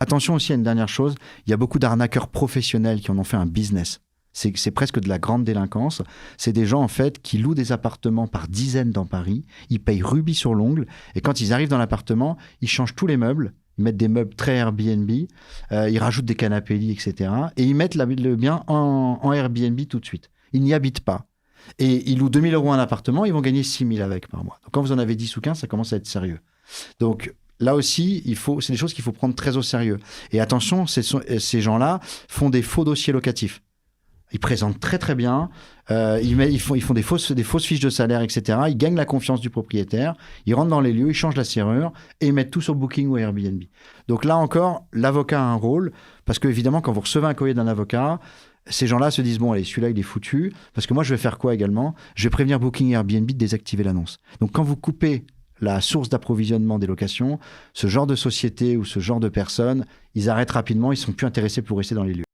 Attention aussi à une dernière chose, il y a beaucoup d'arnaqueurs professionnels qui en ont fait un business. C'est presque de la grande délinquance. C'est des gens, en fait, qui louent des appartements par dizaines dans Paris. Ils payent rubis sur l'ongle. Et quand ils arrivent dans l'appartement, ils changent tous les meubles. Ils mettent des meubles très Airbnb. Ils rajoutent des canapés lits, etc. Et ils mettent le bien en Airbnb tout de suite. Ils n'y habitent pas. Et ils louent 2 000 € un appartement. Ils vont gagner 6 000 avec par mois. Donc, quand vous en avez 10 ou 15, ça commence à être sérieux. Donc, là aussi, c'est des choses qu'il faut prendre très au sérieux. Et attention, ces gens-là font des faux dossiers locatifs. Ils présentent très très bien, ils font des fausses fiches de salaire, etc. Ils gagnent la confiance du propriétaire, ils rentrent dans les lieux, ils changent la serrure et ils mettent tout sur Booking ou Airbnb. Donc là encore, l'avocat a un rôle, parce que évidemment, quand vous recevez un courrier d'un avocat, ces gens-là se disent, bon allez, celui-là il est foutu, parce que moi je vais faire quoi également? Je vais prévenir Booking et Airbnb de désactiver l'annonce. Donc quand vous coupez la source d'approvisionnement des locations, ce genre de société ou ce genre de personnes, ils arrêtent rapidement, ils ne sont plus intéressés pour rester dans les lieux.